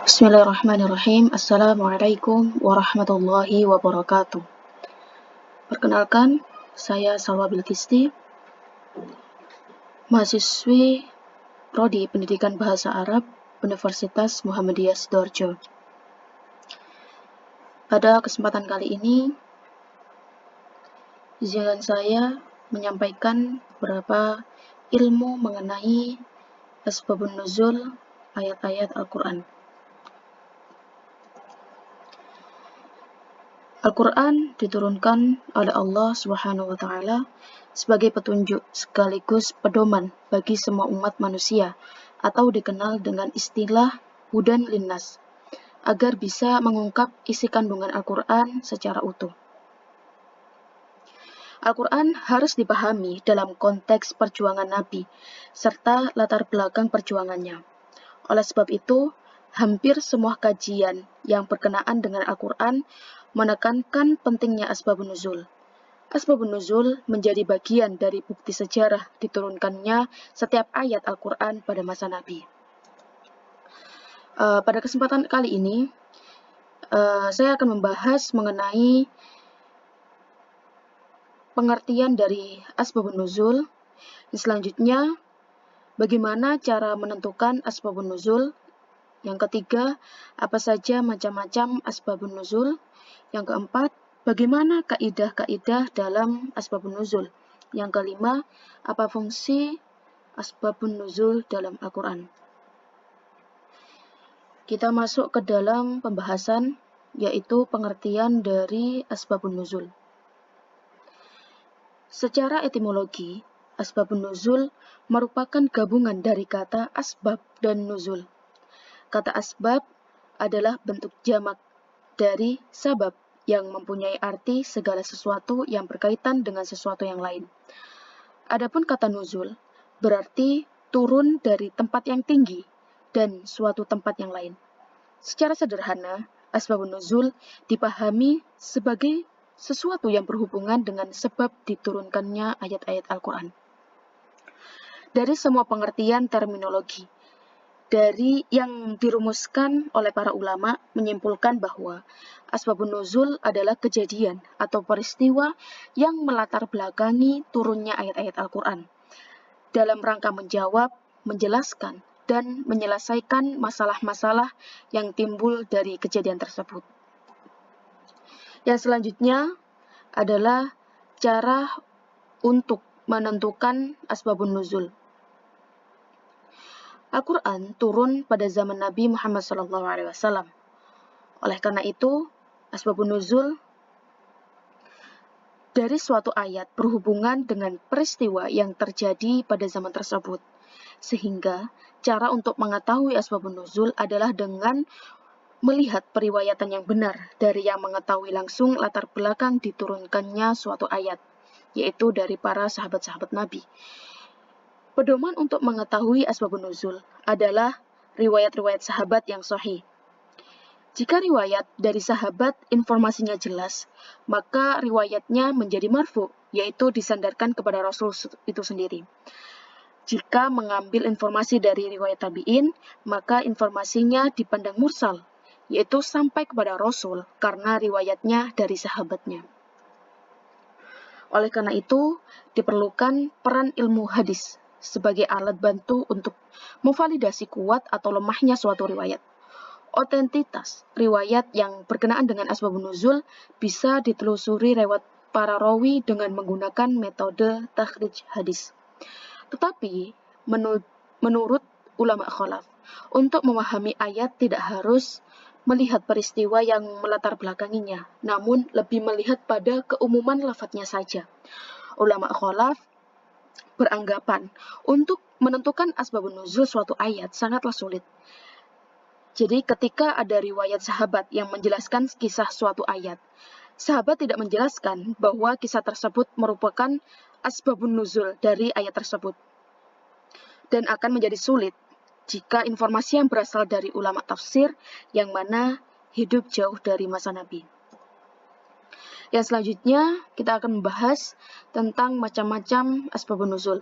Bismillahirrahmanirrahim. Assalamualaikum warahmatullahi wabarakatuh. Perkenalkan, saya Salwa Bilkisti, mahasiswi Prodi Pendidikan Bahasa Arab Universitas Muhammadiyah Sidoarjo. Pada kesempatan kali ini, izinkan saya menyampaikan beberapa ilmu mengenai asbabun nuzul ayat-ayat Al-Quran. Al-Quran diturunkan oleh Allah Subhanahu wa Ta'ala sebagai petunjuk sekaligus pedoman bagi semua umat manusia, atau dikenal dengan istilah hudan linnas, agar bisa mengungkap isi kandungan Al-Quran secara utuh. Al-Quran harus dipahami dalam konteks perjuangan Nabi serta latar belakang perjuangannya. Oleh sebab itu, hampir semua kajian yang berkenaan dengan Al-Quran menekankan pentingnya asbabun nuzul. Asbabun nuzul menjadi bagian dari bukti sejarah diturunkannya setiap ayat Al-Quran pada masa Nabi. Pada kesempatan kali ini, saya akan membahas mengenai pengertian dari asbabun nuzul. Selanjutnya, bagaimana cara menentukan asbabun nuzul. Yang ketiga, apa saja macam-macam asbabun nuzul. Yang keempat, bagaimana kaidah-kaidah dalam asbabun nuzul. Yang kelima, apa fungsi asbabun nuzul dalam Al-Quran. Kita masuk ke dalam pembahasan, yaitu pengertian dari asbabun nuzul. Secara etimologi, asbabun nuzul merupakan gabungan dari kata asbab dan nuzul. Kata asbab adalah bentuk jamak dari sabab yang mempunyai arti segala sesuatu yang berkaitan dengan sesuatu yang lain. Adapun kata nuzul berarti turun dari tempat yang tinggi dan suatu tempat yang lain. Secara sederhana, asbabun nuzul dipahami sebagai sesuatu yang berhubungan dengan sebab diturunkannya ayat-ayat Al-Quran. Dari semua pengertian terminologi dari yang dirumuskan oleh para ulama menyimpulkan bahwa asbabun nuzul adalah kejadian atau peristiwa yang melatar belakangi turunnya ayat-ayat Al-Quran dalam rangka menjawab, menjelaskan, dan menyelesaikan masalah-masalah yang timbul dari kejadian tersebut. Yang selanjutnya adalah cara untuk menentukan asbabun nuzul. Al-Quran turun pada zaman Nabi Muhammad SAW. Oleh karena itu, asbabun nuzul dari suatu ayat berhubungan dengan peristiwa yang terjadi pada zaman tersebut. Sehingga, cara untuk mengetahui asbabun nuzul adalah dengan melihat periwayatan yang benar dari yang mengetahui langsung latar belakang diturunkannya suatu ayat, yaitu dari para sahabat-sahabat Nabi. Pedoman untuk mengetahui asbabun nuzul adalah riwayat-riwayat sahabat yang sahih. Jika riwayat dari sahabat informasinya jelas, maka riwayatnya menjadi marfu, yaitu disandarkan kepada Rasul itu sendiri. Jika mengambil informasi dari riwayat tabi'in, maka informasinya dipandang mursal, yaitu sampai kepada Rasul karena riwayatnya dari sahabatnya. Oleh karena itu, diperlukan peran ilmu hadis sebagai alat bantu untuk memvalidasi kuat atau lemahnya suatu riwayat. Otentitas riwayat yang berkenaan dengan asbabun nuzul bisa ditelusuri lewat para rawi dengan menggunakan metode takhrij hadis. Tetapi, menurut ulama khalaf, untuk memahami ayat tidak harus melihat peristiwa yang melatar belakanginya, namun lebih melihat pada keumuman lafadznya saja. Ulama khalaf beranggapan untuk menentukan asbabun nuzul suatu ayat sangatlah sulit. Jadi ketika ada riwayat sahabat yang menjelaskan kisah suatu ayat, sahabat tidak menjelaskan bahwa kisah tersebut merupakan asbabun nuzul dari ayat tersebut. Dan akan menjadi sulit jika informasi yang berasal dari ulama tafsir yang mana hidup jauh dari masa Nabi. Yang selanjutnya, kita akan membahas tentang macam-macam asbabun nuzul.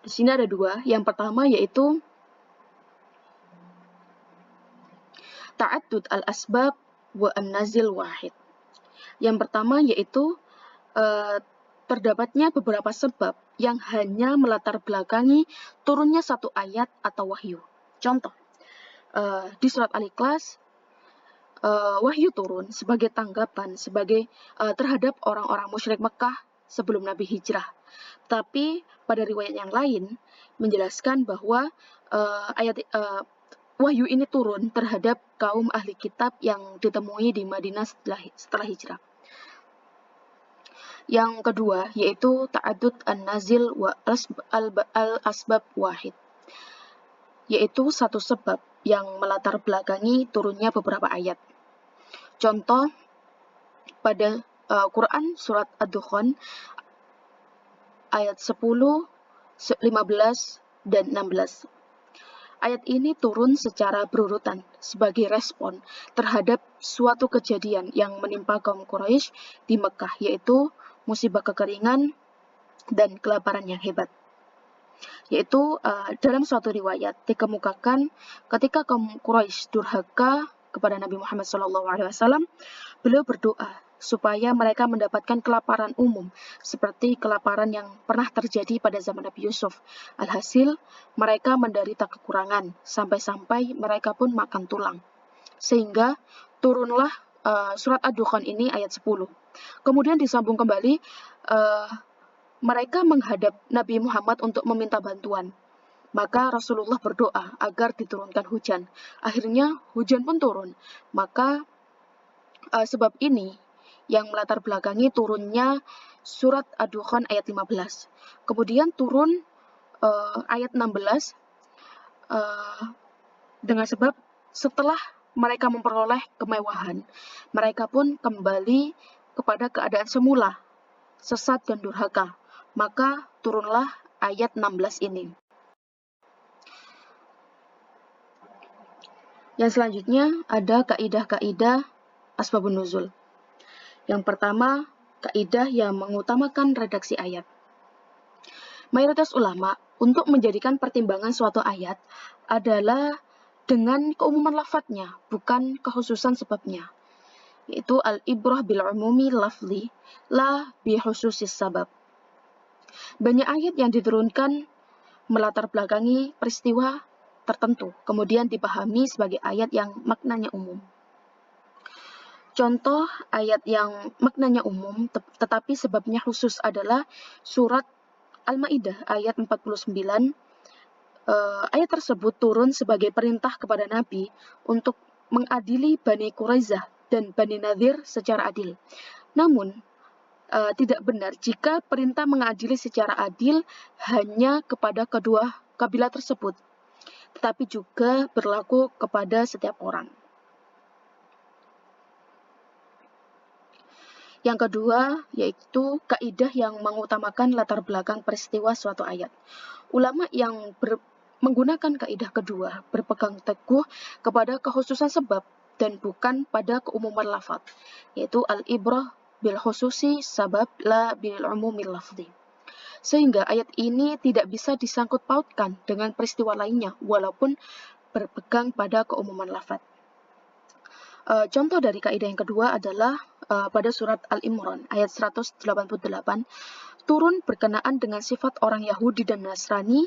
Di sini ada dua. Yang pertama yaitu ta'addud al-asbab wa an-nazil wahid. Yang pertama yaitu terdapatnya beberapa sebab yang hanya melatar belakangi turunnya satu ayat atau wahyu. Contoh, di surat Al-Ikhlas, wahyu turun sebagai tanggapan terhadap orang-orang musyrik Mekah sebelum Nabi hijrah. Tapi pada riwayat yang lain menjelaskan bahwa wahyu ini turun terhadap kaum ahli kitab yang ditemui di Madinah setelah hijrah. Yang kedua yaitu ta'addud an-nazil wa al-asbab wahid, yaitu satu sebab yang melatar belakangi turunnya beberapa ayat. Contoh, pada Quran surat Ad-Dukhan ayat 10, 15, dan 16. Ayat ini turun secara berurutan sebagai respon terhadap suatu kejadian yang menimpa kaum Quraisy di Mekah, yaitu musibah kekeringan dan kelaparan yang hebat. Yaitu dalam suatu riwayat dikemukakan ketika kaum Quraisy durhaka kepada Nabi Muhammad SAW, beliau berdoa supaya mereka mendapatkan kelaparan umum seperti kelaparan yang pernah terjadi pada zaman Nabi Yusuf. Alhasil, mereka menderita kekurangan sampai-sampai mereka pun makan tulang. Sehingga turunlah surat Ad-Dukhan ini ayat 10. Kemudian disambung kembali, mereka menghadap Nabi Muhammad untuk meminta bantuan. Maka Rasulullah berdoa agar diturunkan hujan. Akhirnya hujan pun turun. Maka sebab ini yang melatar belakangi turunnya surat Ad-Dukhan ayat 15. Kemudian turun ayat 16 dengan sebab setelah mereka memperoleh kemewahan, mereka pun kembali kepada keadaan semula, sesat dan durhaka. Maka turunlah ayat 16 ini. Yang selanjutnya ada kaidah-kaidah asbabun nuzul. Yang pertama, kaidah yang mengutamakan redaksi ayat. Mayoritas ulama untuk menjadikan pertimbangan suatu ayat adalah dengan keumuman lafadznya, bukan kekhususan sebabnya. Yaitu al-ibrah bil umumi lafzi, la bi khususis sabab. Banyak ayat yang diturunkan melatar belakangi peristiwa tertentu, kemudian dipahami sebagai ayat yang maknanya umum. Contoh ayat yang maknanya umum tetapi sebabnya khusus adalah surat Al-Maidah ayat 49. Ayat tersebut turun sebagai perintah kepada Nabi untuk mengadili Bani Quraisyah dan Bani Nadir secara adil. Namun, tidak benar jika perintah mengadili secara adil hanya kepada kedua kabilah tersebut, tetapi juga berlaku kepada setiap orang. Yang kedua, yaitu kaidah yang mengutamakan latar belakang peristiwa suatu ayat. Ulama yang menggunakan kaidah kedua berpegang teguh kepada kekhususan sebab dan bukan pada keumuman lafaz, yaitu al-ibrah bil khususi sabab la bil umumil lafzi. Sehingga ayat ini tidak bisa disangkut pautkan dengan peristiwa lainnya walaupun berpegang pada keumuman lafaz. Contoh dari kaidah yang kedua adalah pada surat Al-Imran ayat 188 turun berkenaan dengan sifat orang Yahudi dan Nasrani,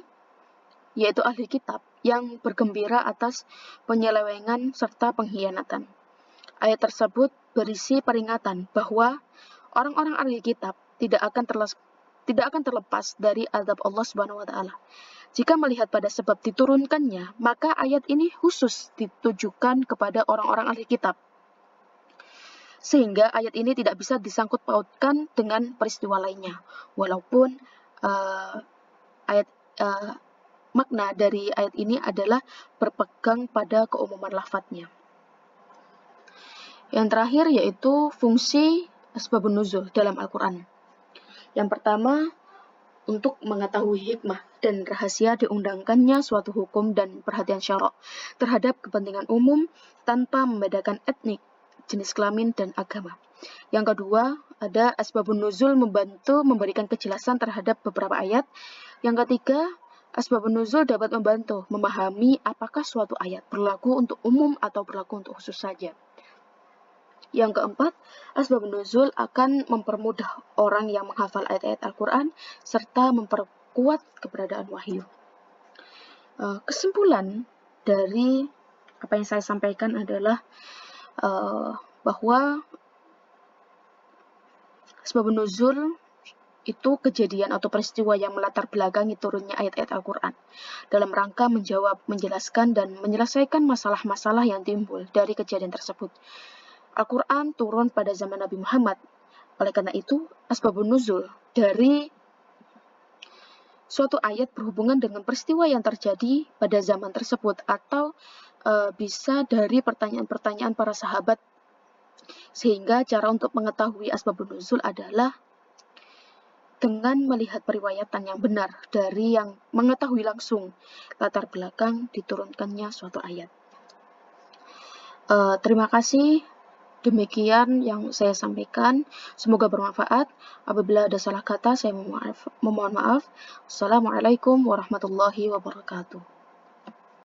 yaitu ahli kitab yang bergembira atas penyelewengan serta pengkhianatan. Ayat tersebut berisi peringatan bahwa orang-orang ahli kitab tidak akan terlepas dari azab Allah Subhanahu wa taala. Jika melihat pada sebab diturunkannya, maka ayat ini khusus ditujukan kepada orang-orang ahli kitab. Sehingga ayat ini tidak bisa disangkut pautkan dengan peristiwa lainnya. Walaupun makna dari ayat ini adalah berpegang pada keumuman lafadznya. Yang terakhir yaitu fungsi asbabun nuzul dalam Al-Quran. Yang pertama, untuk mengetahui hikmah dan rahasia diundangkannya suatu hukum dan perhatian syara' terhadap kepentingan umum tanpa membedakan etnik, jenis kelamin, dan agama. Yang kedua, ada asbabun nuzul membantu memberikan kejelasan terhadap beberapa ayat. Yang ketiga, Asbabun nuzul dapat membantu memahami apakah suatu ayat berlaku untuk umum atau berlaku untuk khusus saja. Yang keempat, asbabun nuzul akan mempermudah orang yang menghafal ayat-ayat Al-Quran serta memperkuat keberadaan wahyu. Kesimpulan dari apa yang saya sampaikan adalah bahwa asbabun nuzul itu kejadian atau peristiwa yang melatar belakangi turunnya ayat-ayat Al-Quran dalam rangka menjawab, menjelaskan, dan menyelesaikan masalah-masalah yang timbul dari kejadian tersebut. Al-Quran turun pada zaman Nabi Muhammad. Oleh karena itu, asbabun nuzul dari suatu ayat berhubungan dengan peristiwa yang terjadi pada zaman tersebut atau bisa dari pertanyaan-pertanyaan para sahabat, sehingga cara untuk mengetahui asbabun nuzul adalah dengan melihat periwayatan yang benar dari yang mengetahui langsung latar belakang diturunkannya suatu ayat. Terima kasih. Demikian yang saya sampaikan. Semoga bermanfaat. Apabila ada salah kata, saya memohon maaf. Assalamualaikum warahmatullahi wabarakatuh.